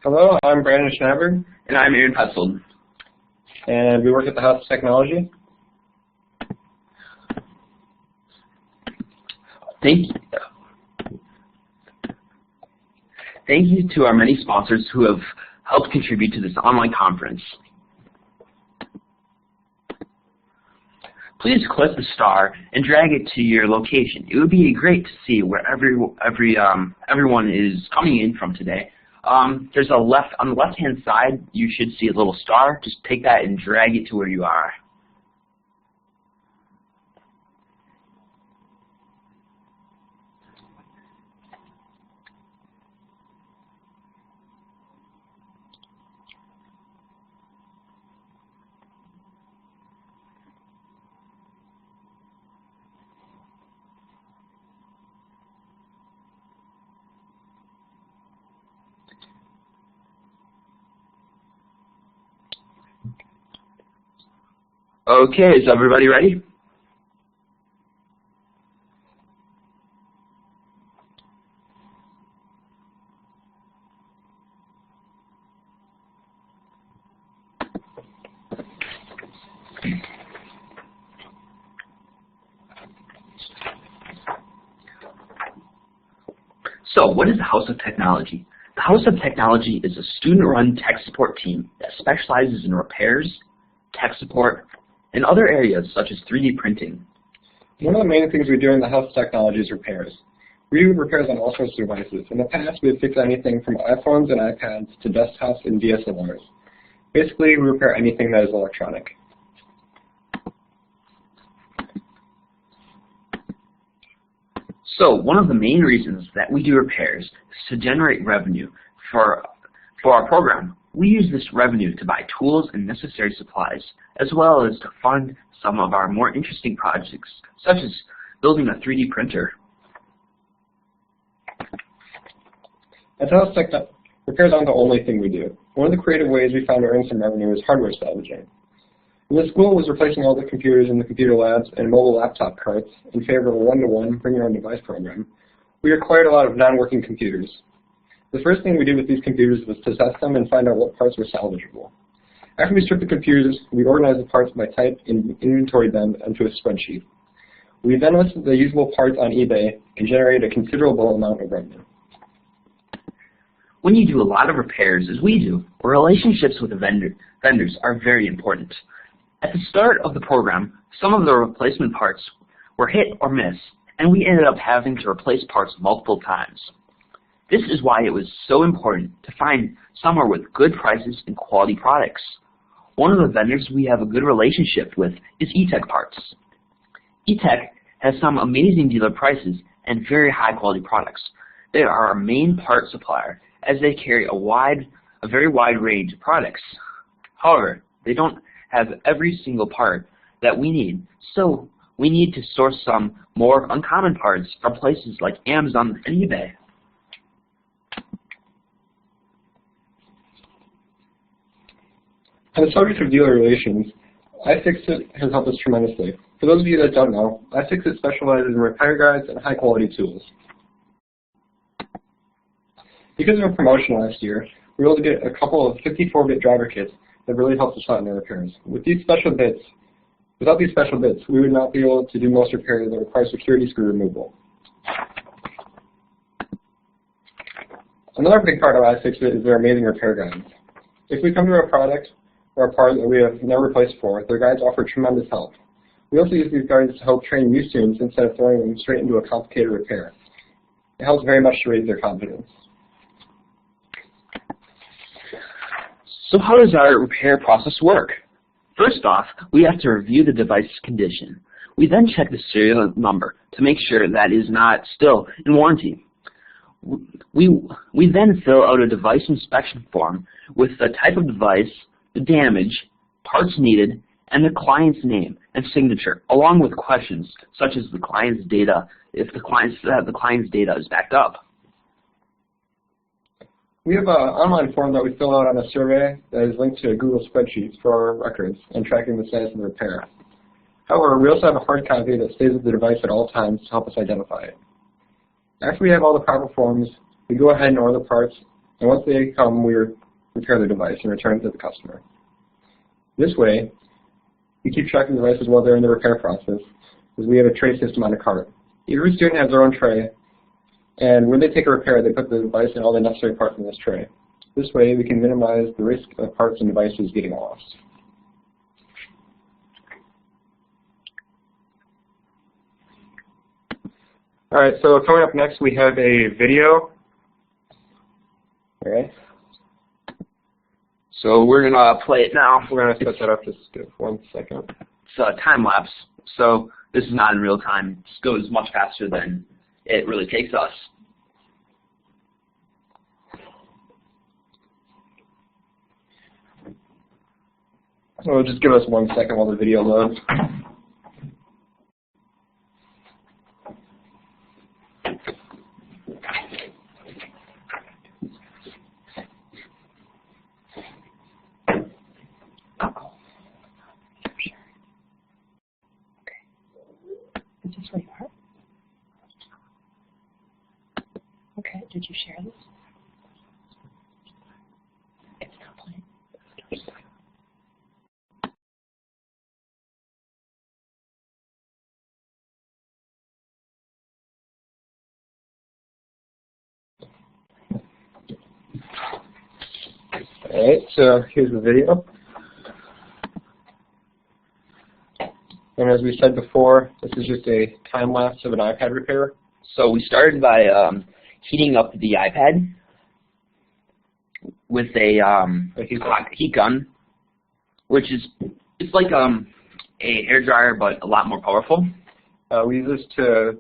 Hello, I'm Brandon Schnabber. And I'm Aaron Petzold. And we work at the House of Technology. Thank you to our many sponsors who have helped contribute to this online conference. Please click the star and drag it to your location. It would be great to see where everyone is coming in from today. On the left-hand side, you should see a little star. Just take that and drag it to where you are. Okay, is everybody ready? So, what is the House of Technology? The House of Technology is a student-run tech support team that specializes in repairs, tech support, and other areas such as 3D printing. One of the main things we do in the House of Technology is repairs. We do repairs on all sorts of devices. In the past, we have fixed anything from iPhones and iPads to desktops and DSLRs. Basically, we repair anything that is electronic. So, one of the main reasons that we do repairs is to generate revenue for our program. We use this revenue to buy tools and necessary supplies, as well as to fund some of our more interesting projects, such as building a 3D printer. At the House of Technology, repairs aren't the only thing we do. One of the creative ways we found to earn some revenue is hardware salvaging. When the school was replacing all the computers in the computer labs and mobile laptop carts in favor of a one-to-one bring your own device program, we acquired a lot of non-working computers. The first thing we did with these computers was to test them and find out what parts were salvageable. After we stripped the computers, we organized the parts by type and inventoried them into a spreadsheet. We then listed the usable parts on eBay and generated a considerable amount of revenue. When you do a lot of repairs, as we do, relationships with the vendors are very important. At the start of the program, some of the replacement parts were hit or miss, and we ended up having to replace parts multiple times. This is why it was so important to find somewhere with good prices and quality products. One of the vendors we have a good relationship with is eTech Parts. eTech has some amazing dealer prices and very high quality products. They are our main part supplier as they carry a very wide range of products. However, they don't have every single part that we need, so we need to source some more uncommon parts from places like Amazon and eBay. On the subject of dealer relations, iFixit has helped us tremendously. For those of you that don't know, iFixit specializes in repair guides and high-quality tools. Because of a promotion last year, we were able to get a couple of 54-bit driver kits that really helped us out in the repairs. Without these special bits, we would not be able to do most repairs that require security screw removal. Another big part of iFixit is their amazing repair guides. If we come to a product or a part that we have never replaced before, their guides offer tremendous help. We also use these guides to help train new students instead of throwing them straight into a complicated repair. It helps very much to raise their confidence. So how does our repair process work? First off, we have to review the device's condition. We then check the serial number to make sure that it is not still in warranty. We then fill out a device inspection form with the type of device, the damage, parts needed, and the client's name and signature, along with questions such as the client's data, if the client's data is backed up. We have an online form that we fill out on a survey that is linked to Google spreadsheets for our records and tracking the status of the repair. However, we also have a hard copy that stays with the device at all times to help us identify it. After we have all the proper forms, we go ahead and order the parts And once they come, we repair the device and return it to the customer. This way, we keep track of the devices while they're in the repair process, because we have a tray system on a cart. Every student has their own tray, and when they take a repair, they put the device and all the necessary parts in this tray. This way, we can minimize the risk of parts and devices getting lost. All right, so coming up next, we have a video. All right. So we're going to play it now. We're going to set that up just 1 second. It's a time lapse, so this is not in real time. This goes much faster than it really takes us. So just give us 1 second while the video loads. Is this where you are? Okay, did you share this? It's not playing. All right, so here's the video. And as we said before, this is just a time lapse of an iPad repair. So we started by heating up the iPad with a heat gun, which is it's like a hair dryer but a lot more powerful. We use this to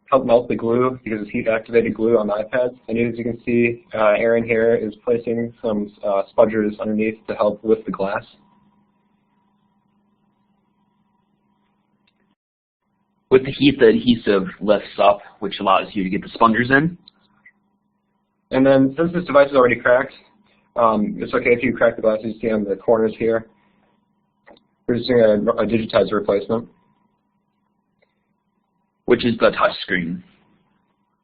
help melt the glue because it's heat-activated glue on the iPad. And as you can see, Aaron here is placing some spudgers underneath to help lift the glass. With the heat, the adhesive lifts up, which allows you to get the spongers in. And then, since this device is already cracked, it's okay if you crack the glass you see on the corners here. We're just doing a digitizer replacement. Which is the touch screen.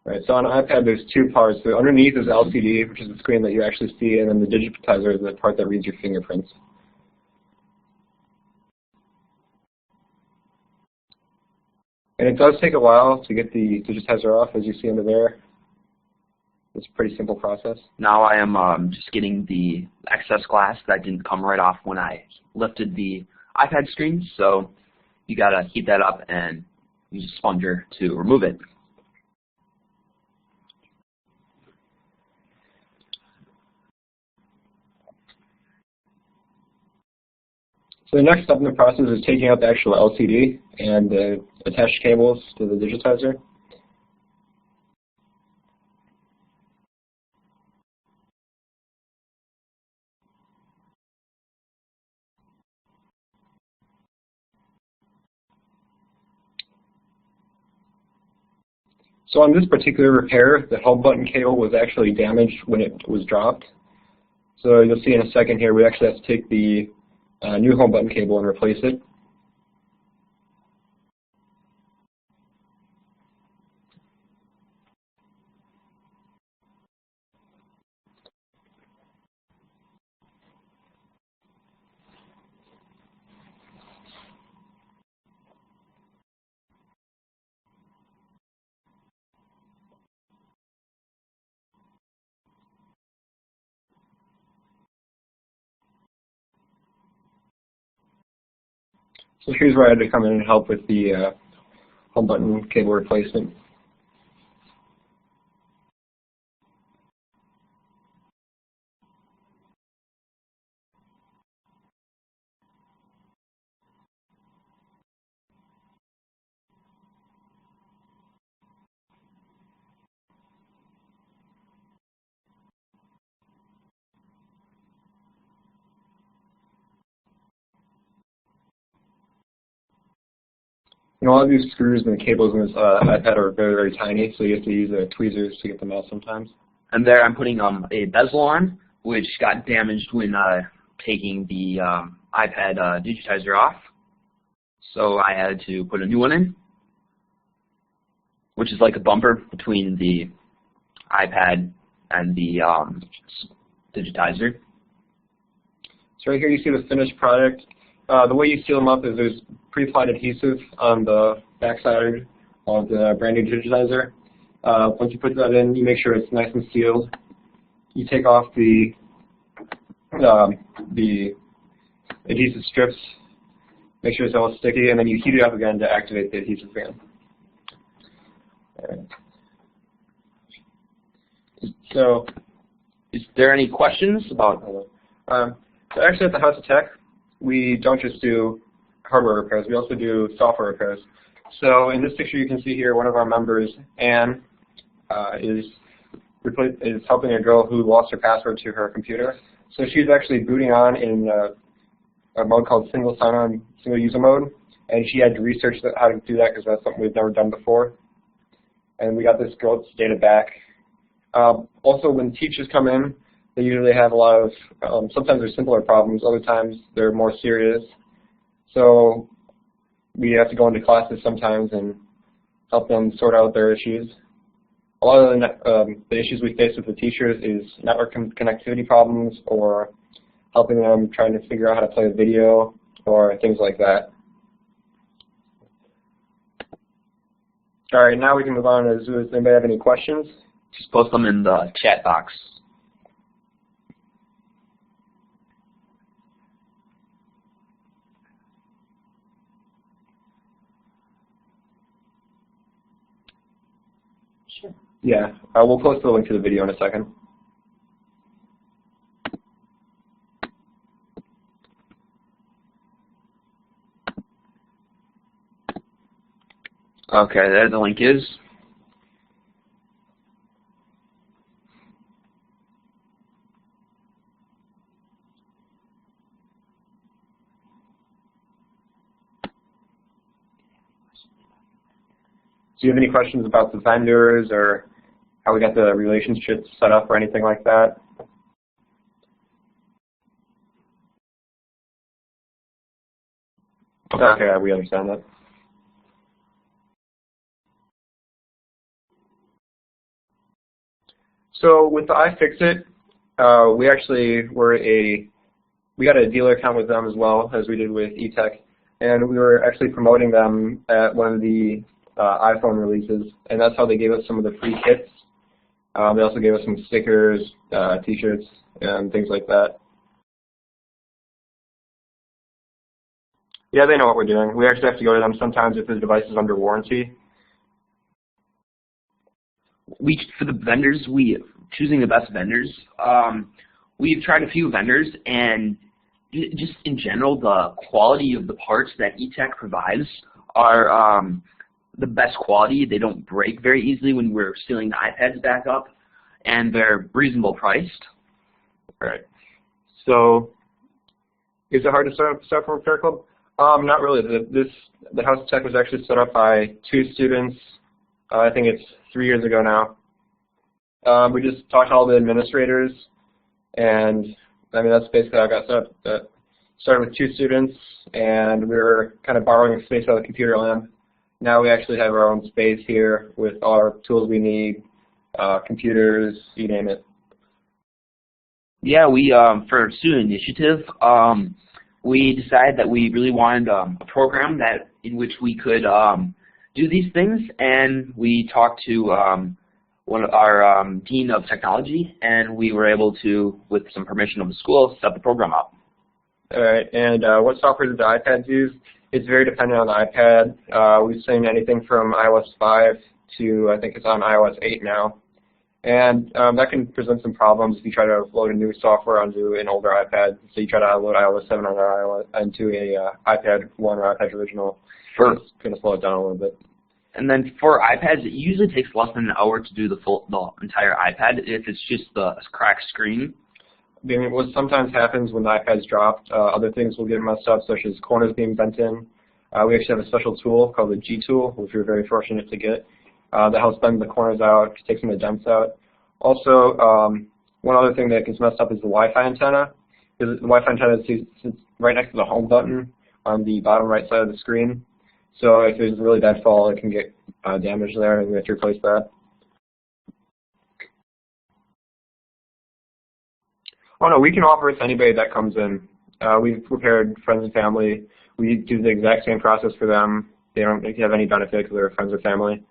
Right, so on an iPad there's two parts. So underneath is LCD, which is the screen that you actually see, and then the digitizer is the part that reads your fingerprints. And it does take a while to get the digitizer off, as you see under there. It's a pretty simple process. Now I am just getting the excess glass that didn't come right off when I lifted the iPad screen, so you gotta heat that up and use a sponger to remove it. So the next step in the process is taking out the actual LCD and the attached cables to the digitizer. So on this particular repair, the home button cable was actually damaged when it was dropped. So you'll see in a second here, we actually have to take the new home button cable and replace it. So here's where I had to come in and help with the home button cable replacement. And all of these screws and the cables in this iPad are very, very tiny, so you have to use tweezers to get them out sometimes. And there I'm putting a bezel on, which got damaged when taking the iPad digitizer off. So I had to put a new one in, which is like a bumper between the iPad and the digitizer. So right here you see the finished product. The way you seal them up is there's pre-applied adhesive on the backside of the brand new digitizer. Once you put that in, you make sure it's nice and sealed. You take off the adhesive strips, make sure it's all sticky, and then you heat it up again to activate the adhesive fan. All right. So, is there any questions about? So actually, at the House of Tech, we don't just do hardware repairs; we also do software repairs. So in this picture, you can see here one of our members, Anne, is helping a girl who lost her password to her computer. So she's actually booting on in a mode called single sign-on, single user mode, and she had to research how to do that because that's something we've never done before. And we got this girl's data back. Also, when teachers come in, they usually have a lot of, sometimes they're simpler problems, other times they're more serious. So we have to go into classes sometimes and help them sort out their issues. A lot of the issues we face with the teachers is network connectivity problems or helping them trying to figure out how to play a video or things like that. All right, now we can move on. Does anybody have any questions? Just post them in the chat box. Sure. Yeah, we'll post the link to the video in a second. Okay, there the link is. Do you have any questions about the vendors or how we got the relationships set up or anything like that? Okay, we understand that. So with the iFixit, we got a dealer account with them as well as we did with eTech, and we were actually promoting them at one of the iPhone releases, and that's how they gave us some of the free kits. They also gave us some stickers, T-shirts, and things like that. Yeah, they know what we're doing. We actually have to go to them sometimes if the device is under warranty. For the vendors, choosing the best vendors, we've tried a few vendors, and just in general, the quality of the parts that eTech provides are the best quality. They don't break very easily when we're sealing the iPads back up, and they're reasonable priced. All right. So, is it hard to start up a repair club? Not really. The House of Tech was actually set up by 2 students. I think it's 3 years ago now. We just talked to all the administrators, and I mean that's basically how I got set up. Started with 2 students, and we were kind of borrowing space out of the computer lab. Now we actually have our own space here with all our tools we need, computers, you name it. Yeah, we for student initiative, we decided that we really wanted a program in which we could do these things, and we talked to our dean of technology, and we were able to, with some permission of the school, set the program up. All right, and what software do the iPads use? It's very dependent on the iPad. We've seen anything from iOS 5 to I think it's on iOS 8 now. And that can present some problems if you try to load a new software onto an older iPad. So you try to load iOS 7 onto a iPad 1 or iPad original. It's going to slow it down a little bit. And then for iPads, it usually takes less than an hour to do the entire iPad if it's just the cracked screen. I mean, what sometimes happens when the iPad's dropped, other things will get messed up, such as corners being bent in. We actually have a special tool called the G tool, which we're very fortunate to get. That helps bend the corners out, take some of the dents out. Also, one other thing that gets messed up is the Wi-Fi antenna. The Wi-Fi antenna sits right next to the home button on the bottom right side of the screen. So if there's a really bad fall, it can get damaged there, and we have to replace that. Oh no, we can offer it to anybody that comes in. We've prepared friends and family. We do the exact same process for them. They don't have any benefit because they're friends or family.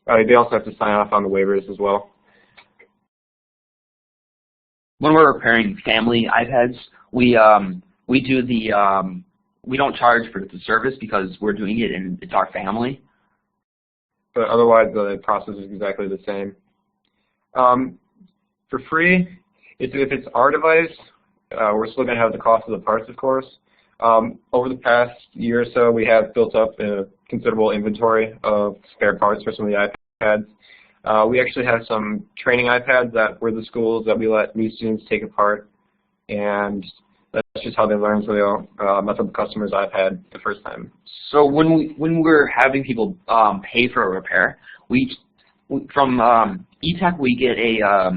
They also have to sign off on the waivers as well. When we're repairing family iPads, we do the we don't charge for the service because we're doing it and it's our family. But otherwise, the process is exactly the same. For free, if it's our device, we're still going to have the cost of the parts, of course. Over the past year or so, we have built up a considerable inventory of spare parts for some of the iPads. We actually have some training iPads that were the schools that we let new students take apart, and that's just how they learn, so they don't mess up the customer's iPad the first time. So when we're having people pay for a repair, from eTech we get a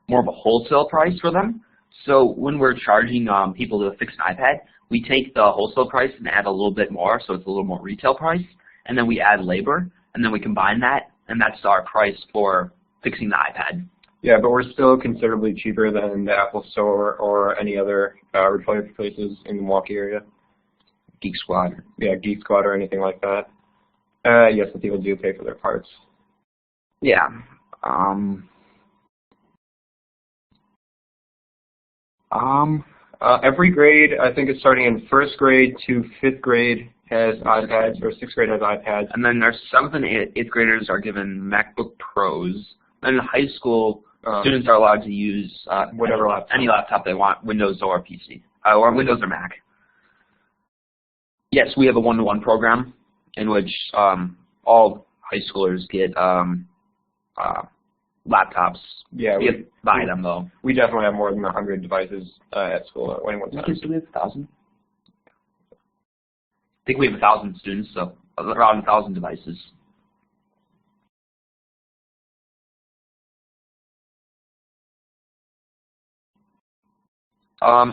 more of a wholesale price for them. So when we're charging people to fix an iPad, we take the wholesale price and add a little bit more, so it's a little more retail price, and then we add labor, and then we combine that, and that's our price for fixing the iPad. Yeah, but we're still considerably cheaper than the Apple Store or any other repair places in the Milwaukee area. Geek Squad. Yeah, Geek Squad or anything like that. Yes, the people do pay for their parts. Yeah. Every grade, I think it's starting in 1st grade to 5th grade, has iPads, or 6th grade has iPads. And then our 7th and 8th graders are given MacBook Pros. And in high school, students are allowed to use whatever any laptop they want, Windows or PC, or Windows or Mac. Yes, we have a one-to-one program in which all high schoolers get laptops. Yeah, we buy them though. We definitely have more than 100 devices at school at any one time. Do we have 1,000? I think we have 1,000 students, so around 1,000 devices.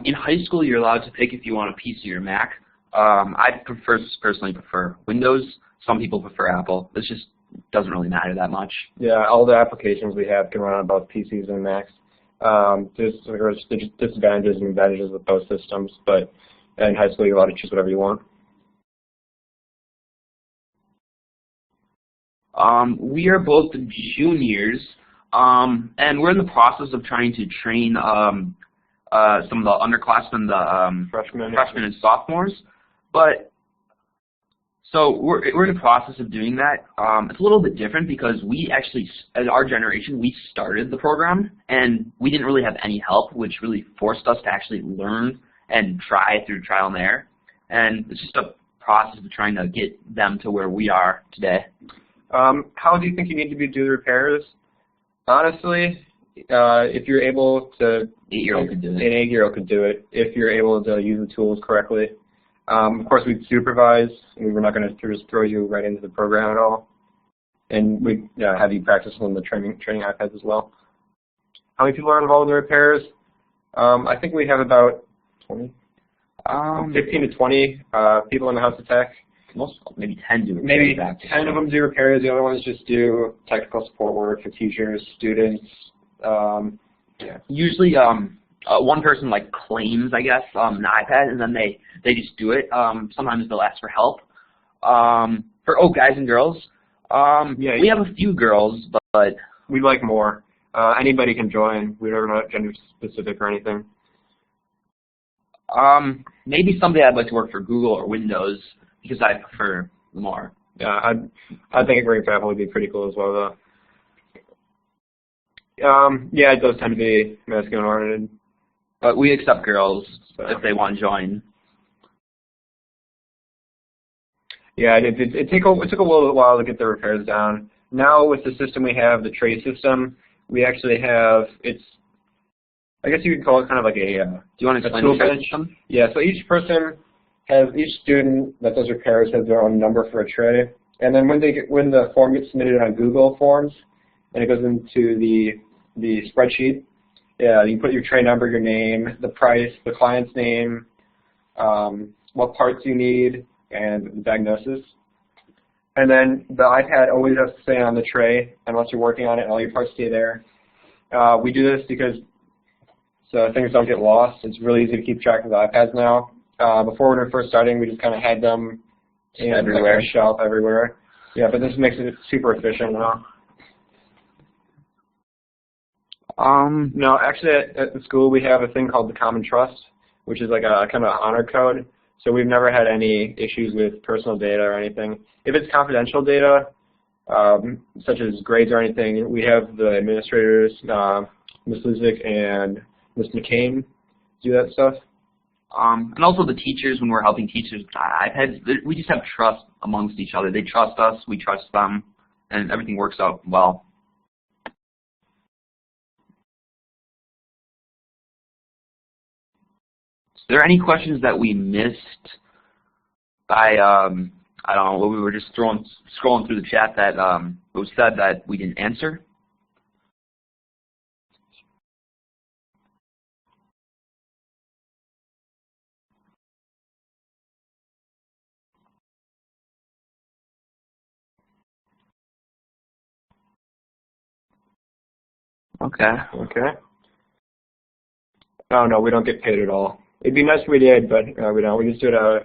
In high school, you're allowed to pick if you want a PC or Mac. I personally prefer Windows. Some people prefer Apple. It just doesn't really matter that much. Yeah, all the applications we have can run on both PCs and Macs. There's disadvantages and advantages with both systems, but in high school, you're allowed to choose whatever you want. We are both juniors, and we're in the process of trying to train some of the underclassmen, the freshmen and sophomores. But so we're in the process of doing that. It's a little bit different because we actually, as our generation, we started the program and we didn't really have any help, which really forced us to actually learn and try through trial and error. And it's just a process of trying to get them to where we are today. How do you think you need to do the repairs? Honestly, if you're able to, an 8-year-old could do it. An 8-year-old could do it if you're able to use the tools correctly. Of course, we'd supervise. We're not going to just throw you right into the program at all. And we have you practice on the training iPads as well. How many people are involved in the repairs? I think we have about 20, 15 to 20 people in the House of Tech. Maybe 10 do repairs. Maybe 10 of them do repairs. The other ones just do technical support work for teachers, students. Yeah. Usually, one person like claims, I guess, an iPad, and then they just do it. Sometimes they'll ask for help. For guys and girls, we have a few girls, but we'd like more. Anybody can join. We're not gender specific or anything. Maybe someday I'd like to work for Google or Windows because I prefer more. Yeah, I think a great family would be pretty cool as well, though. Yeah, it does tend to be masculine oriented. But we accept girls if they want to join. Yeah, it took a little while to get the repairs down. Now with the system we have, the tray system, we actually have, I guess you could call it kind of like a Do you want to explain the tray system? Yeah, so each student that does repairs has their own number for a tray. And then when the form gets submitted on Google Forms and it goes into the spreadsheet, you put your tray number, your name, the price, the client's name, what parts you need, and the diagnosis. And then the iPad always has to stay on the tray unless you're working on it, and all your parts stay there. We do this because so things don't get lost. It's really easy to keep track of the iPads now. Before when we were first starting, we just kind of had them everywhere, like a shelf everywhere. Yeah, but this makes it super efficient now. No, actually at the school we have a thing called the Common Trust, which is like a kind of honor code. So we've never had any issues with personal data or anything. If it's confidential data, such as grades or anything, we have the administrators, Ms. Luzik and Ms. McCain, do that stuff. And also the teachers, when we're helping teachers with iPads, we just have trust amongst each other. They trust us, we trust them, and everything works out well. Is there any questions that we missed? I don't know, we were just scrolling through the chat that it was said that we didn't answer. Okay. Okay. Oh no, we don't get paid at all. It'd be nice if we did, but we don't. We just do it out of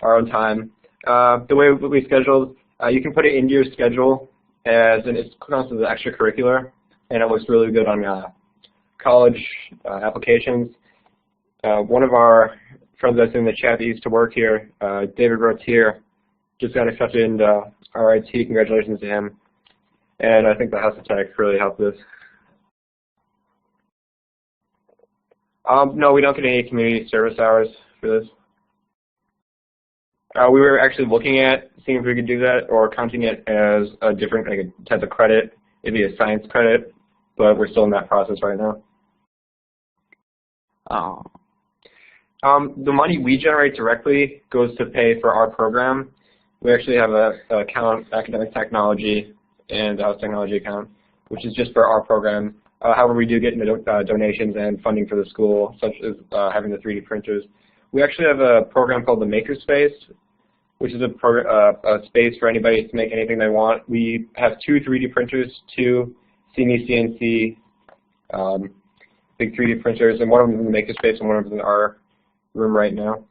our own time. The way we scheduled, you can put it into your schedule as it counts as extracurricular, and it looks really good on college applications. One of our friends that's in the chat that used to work here, David Rotier, just got accepted into RIT. Congratulations to him. And I think the House of Tech really helped this. No, we don't get any community service hours for this. We were actually looking at seeing if we could do that or counting it as a different type of credit. It'd be a science credit, but we're still in that process right now. Oh. The money we generate directly goes to pay for our program. We actually have an account, academic technology, and a house technology account, which is just for our program. However, we do get donations and funding for the school, such as having the 3D printers. We actually have a program called the Makerspace, which is a space for anybody to make anything they want. We have 2 3D printers, 2 CNC big 3D printers, and one of them is in the Makerspace and one of them is in our room right now.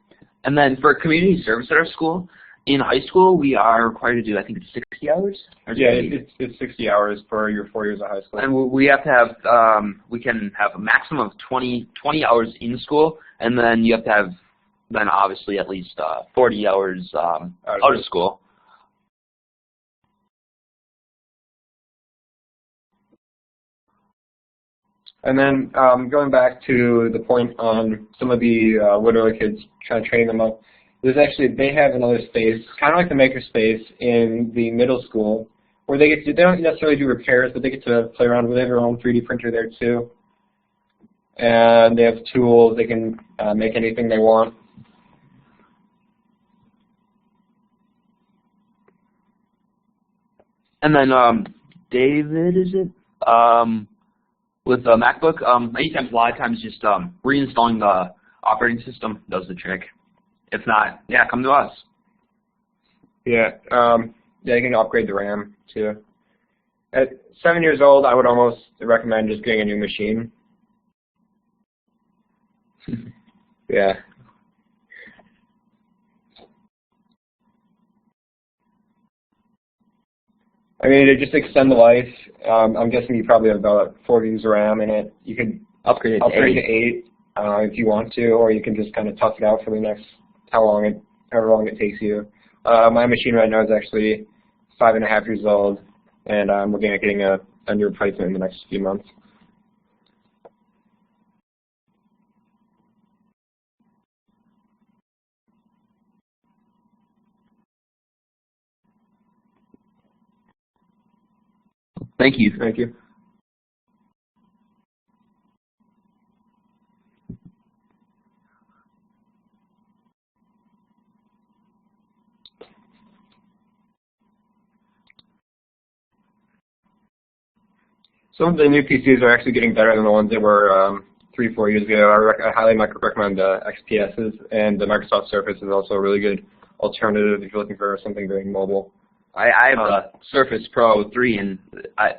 And then for community service at our school, in high school, we are required to do, I think it's 60 hours? Yeah, it's 60 hours for your 4 years of high school. And we have to have, we can have a maximum of 20 hours in school, and then you have to have, then obviously at least 40 hours out of school. And then going back to the point on some of the literary kids, trying to train them up, there's actually, they have another space, kind of like the Makerspace in the middle school, where they get to, they don't necessarily do repairs, but they get to play around with their own 3D printer there too. And they have tools, they can make anything they want. And then David, is it? With the MacBook, a lot of times just reinstalling the operating system does the trick. If not, yeah, come to us. Yeah, yeah, you can upgrade the RAM too. At 7 years old, I would almost recommend just getting a new machine. Yeah. I mean, to just extend the life, I'm guessing you probably have about 4 gigs of RAM in it. You could upgrade to 8 if you want to, or you can just kind of tough it out for the next however long it takes you. My machine right now is actually 5.5 years old, and I'm looking at getting a new replacement in the next few months. Thank you. Thank you. Some of the new PCs are actually getting better than the ones that were 3-4 years ago. I highly recommend XPSs, and the Microsoft Surface is also a really good alternative if you're looking for something very mobile. I have a Surface Pro 3, and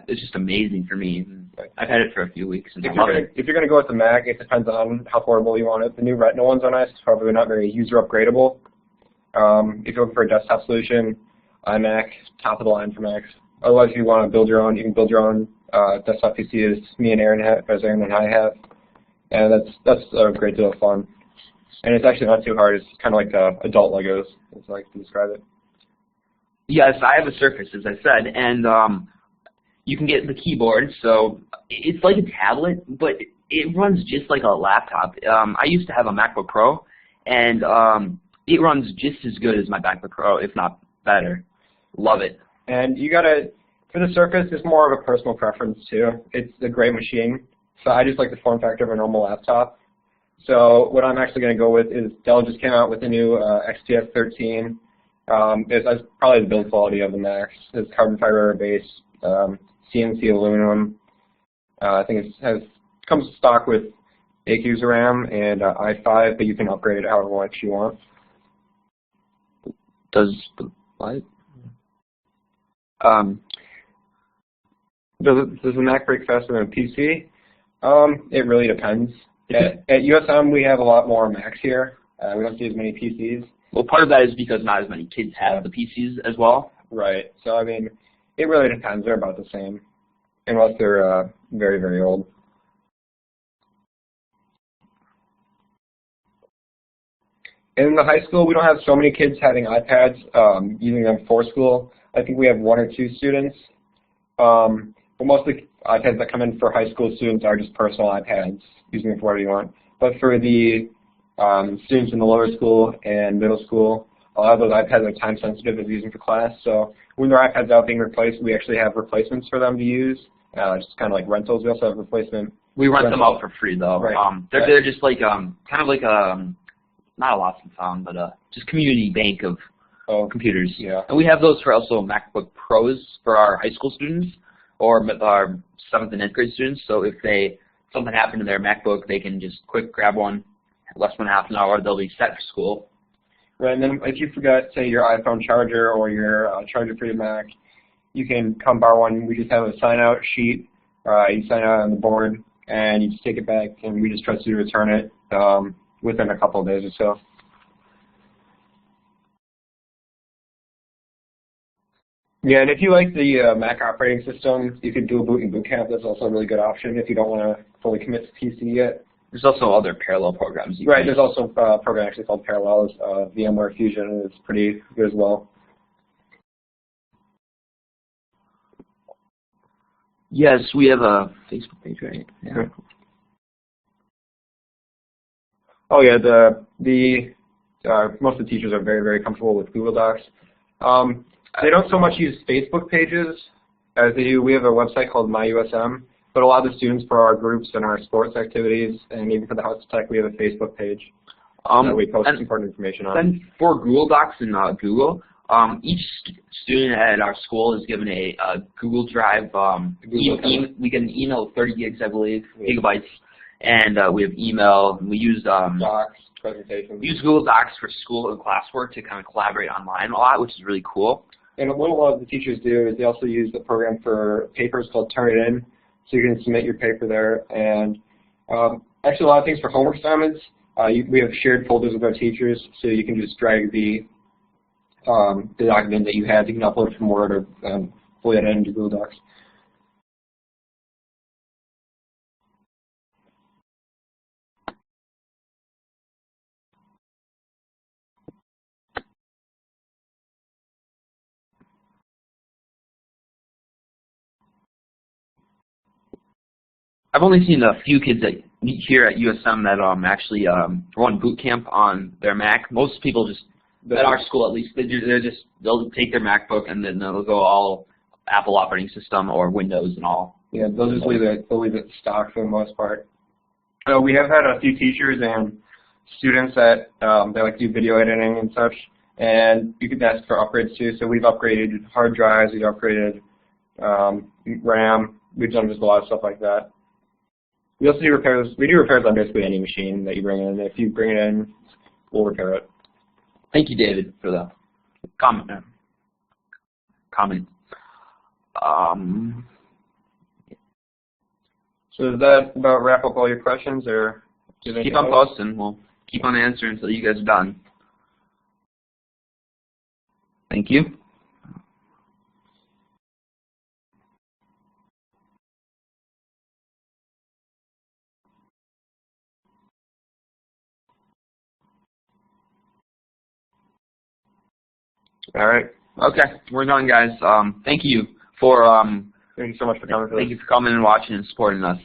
it's just amazing for me. I've had it for a few weeks, and I love it. If you're going to go with the Mac, it depends on how portable you want it. The new Retina ones are nice, however, they're not very user upgradable. If you're looking for a desktop solution, iMac, top of the line for Macs. Otherwise, if you want to build your own, you can build your own desktop PC, as me and Aaron have, as Aaron and I have, and that's a great deal of fun. And it's actually not too hard. It's kind of like adult Legos, as I like to describe it. Yes, I have a Surface, as I said, and you can get the keyboard. So it's like a tablet, but it runs just like a laptop. I used to have a MacBook Pro, and it runs just as good as my MacBook Pro, if not better. Love it. And you gotta, for the Surface, it's more of a personal preference too. It's a great machine. So I just like the form factor of a normal laptop. So what I'm actually going to go with is Dell just came out with the new XPS 13. It's probably the build quality of the Macs. It's carbon fiber base, CNC aluminum. I think it comes stock with 8 gigs of RAM and i5, but you can upgrade it however much you want. Does the what? Does the Mac break faster than a PC? It really depends. At USM, we have a lot more Macs here. We don't see as many PCs. Well, part of that is because not as many kids have the PCs as well. Right. So, I mean, it really depends. They're about the same, unless they're very, very old. In the high school, we don't have so many kids having iPads, using them for school. I think we have 1 or 2 students. But most of the iPads that come in for high school students are just personal iPads, using them for whatever you want. But for the students in the lower school and middle school, a lot of those iPads are time sensitive as using for class. So when their iPads are being replaced, we actually have replacements for them to use. Just kind of like rentals. We also have replacement. We rent them out for free though. Right. They're just like kind of like not a lost and found, but just community bank of computers. Yeah. And we have those for also MacBook Pros for our high school students or our 7th and 8th grade students. So if something happened to their MacBook, they can just quick grab one, less than half an hour, they'll be set for school. Right, and then if you forgot, say, your iPhone charger or your charger for your Mac, you can come borrow one. We just have a sign-out sheet. You sign out on the board, and you just take it back, and we just trust you to return it within a couple of days or so. Yeah, and if you like the Mac operating system, you can do a boot in boot camp. That's also a really good option if you don't want to fully commit to PC yet. There's also other parallel programs. Right, there's also a program actually called Parallels. VMware Fusion is pretty good as well. Yes, we have a Facebook page, right? Yeah. Oh yeah, most of the teachers are very, very comfortable with Google Docs. They don't so much use Facebook pages as they do. We have a website called MyUSM, but a lot of the students for our groups and our sports activities, and even for the House of Tech, we have a Facebook page that we post important information on. Then for Google Docs and Google, each student at our school is given a Google Drive. We get an email of 30 gigs, I believe, gigabytes, and we have email. We use Docs, presentations. We use Google Docs for school and classwork to kind of collaborate online a lot, which is really cool. And what a lot of the teachers do is they also use the program for papers called Turn It In, so you can submit your paper there. And actually a lot of things for homework assignments, we have shared folders with our teachers, so you can just drag the document that you have. You can upload it from Word or fully edit into Google Docs. I've only seen a few kids here at USM that actually run boot camp on their Mac. Most people just at our school, at least, they'll take their MacBook and then they'll go all Apple operating system or Windows and all. Yeah, they'll just leave it stock for the most part. We have had a few teachers and students that they like to do video editing and such, and you can ask for upgrades too. So we've upgraded hard drives, we've upgraded RAM, we've done just a lot of stuff like that. We also do repairs. We do repairs on basically any machine that you bring in. If you bring it in, we'll repair it. Thank you, David, for the comment. comment. So does that about wrap up all your questions, or do you have Keep anything on else? posting. We'll keep on answering until you guys are done. Thank you. All right. Okay, we're done, guys. Thank you for Thank you so much for coming. thank you for coming and watching and supporting us.